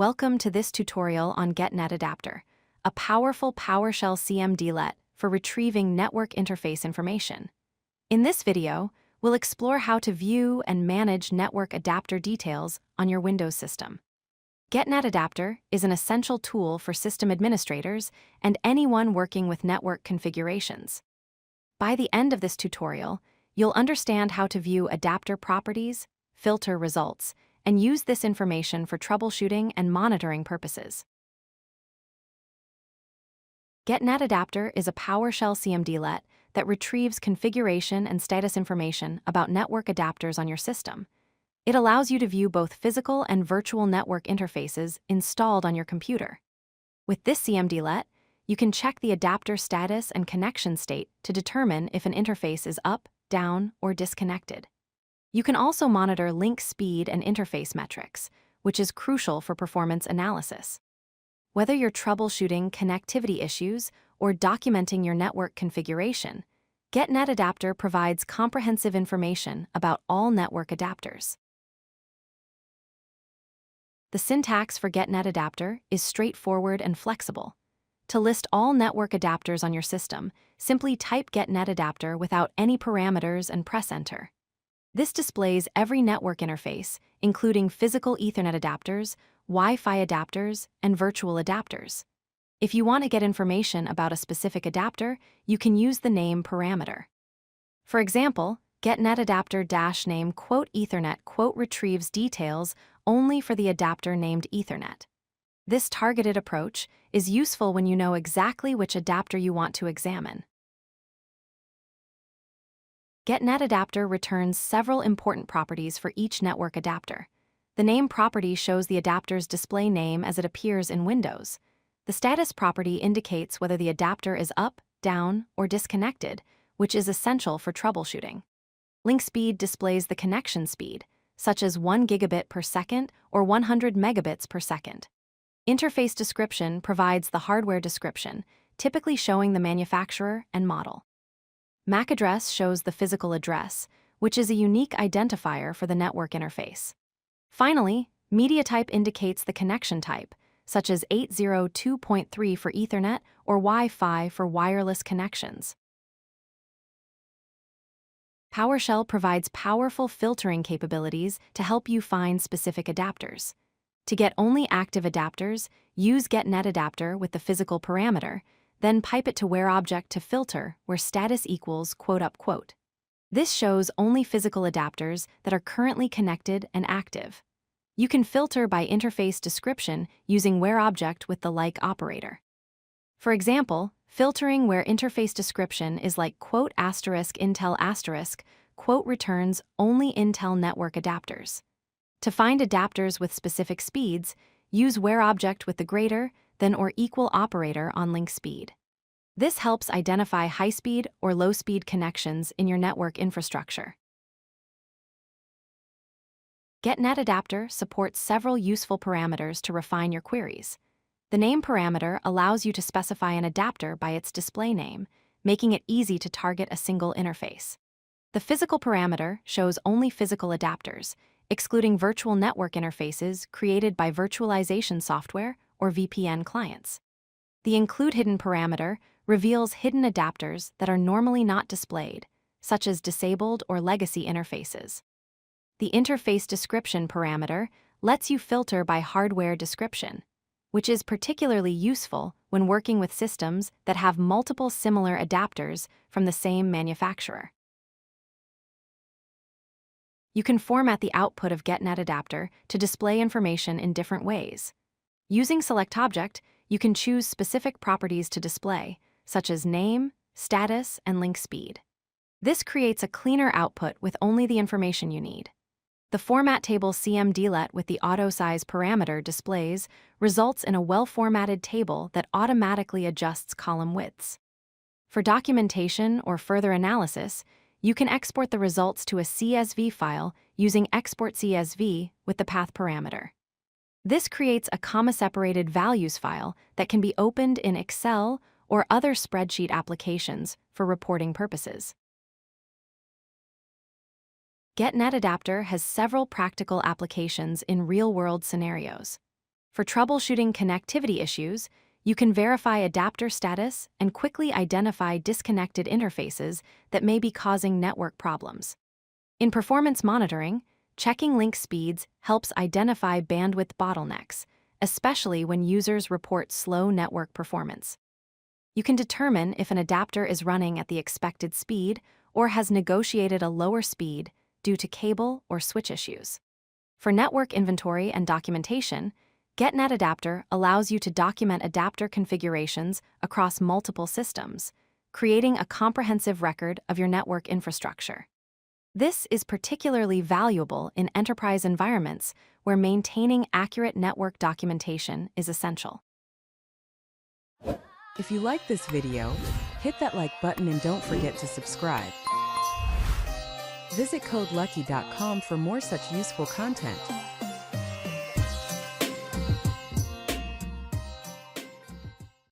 Welcome to this tutorial on Get-NetAdapter, a powerful PowerShell cmdlet for retrieving network interface information. In this video, we'll explore how to view and manage network adapter details on your Windows system. Get-NetAdapter is an essential tool for system administrators and anyone working with network configurations. By the end of this tutorial, you'll understand how to view adapter properties, filter results, and use this information for troubleshooting and monitoring purposes. Get-NetAdapter is a PowerShell cmdlet that retrieves configuration and status information about network adapters on your system. It allows you to view both physical and virtual network interfaces installed on your computer. With this cmdlet, you can check the adapter status and connection state to determine if an interface is up, down, or disconnected. You can also monitor link speed and interface metrics, which is crucial for performance analysis. Whether you're troubleshooting connectivity issues or documenting your network configuration, Get-NetAdapter provides comprehensive information about all network adapters. The syntax for Get-NetAdapter is straightforward and flexible. To list all network adapters on your system, simply type Get-NetAdapter without any parameters and press Enter. This displays every network interface, including physical Ethernet adapters, Wi-Fi adapters, and virtual adapters. If you want to get information about a specific adapter, you can use the name parameter. For example, Get-NetAdapter-name "Ethernet" retrieves details only for the adapter named Ethernet. This targeted approach is useful when you know exactly which adapter you want to examine. Get-NetAdapter returns several important properties for each network adapter. The name property shows the adapter's display name as it appears in Windows. The status property indicates whether the adapter is up, down, or disconnected, which is essential for troubleshooting. LinkSpeed displays the connection speed, such as 1 gigabit per second or 100 megabits per second. Interface description provides the hardware description, typically showing the manufacturer and model. MacAddress shows the physical address, which is a unique identifier for the network interface. Finally, media type indicates the connection type, such as 802.3 for Ethernet or Wi-Fi for wireless connections. PowerShell provides powerful filtering capabilities to help you find specific adapters. To get only active adapters, use Get-NetAdapter with the physical parameter, then pipe it to WhereObject to filter where status equals ... This shows only physical adapters that are currently connected and active. You can filter by interface description using WhereObject with the like operator. For example, filtering where interface description is like "*Intel*" returns only Intel network adapters. To find adapters with specific speeds, use WhereObject with the greater than or equal operator on LinkSpeed. This helps identify high-speed or low-speed connections in your network infrastructure. Get-NetAdapter supports several useful parameters to refine your queries. The name parameter allows you to specify an adapter by its display name, making it easy to target a single interface. The physical parameter shows only physical adapters, excluding virtual network interfaces created by virtualization software or VPN clients. The Include Hidden parameter reveals hidden adapters that are normally not displayed, such as disabled or legacy interfaces. The Interface Description parameter lets you filter by hardware description, which is particularly useful when working with systems that have multiple similar adapters from the same manufacturer. You can format the output of Get-NetAdapter to display information in different ways. Using SelectObject, you can choose specific properties to display, such as name, status, and link speed. This creates a cleaner output with only the information you need. The format table cmdlet with the auto size parameter displays results in a well-formatted table that automatically adjusts column widths. For documentation or further analysis, you can export the results to a CSV file using Export CSV with the path parameter. This creates a comma-separated values file that can be opened in Excel or other spreadsheet applications for reporting purposes. Get-NetAdapter has several practical applications in real-world scenarios. For troubleshooting connectivity issues, you can verify adapter status and quickly identify disconnected interfaces that may be causing network problems. In performance monitoring, checking link speeds helps identify bandwidth bottlenecks, especially when users report slow network performance. You can determine if an adapter is running at the expected speed or has negotiated a lower speed due to cable or switch issues. For network inventory and documentation, Get-NetAdapter allows you to document adapter configurations across multiple systems, creating a comprehensive record of your network infrastructure. This is particularly valuable in enterprise environments where maintaining accurate network documentation is essential. If you like this video, hit that like button and don't forget to subscribe. Visit codelucky.com for more such useful content.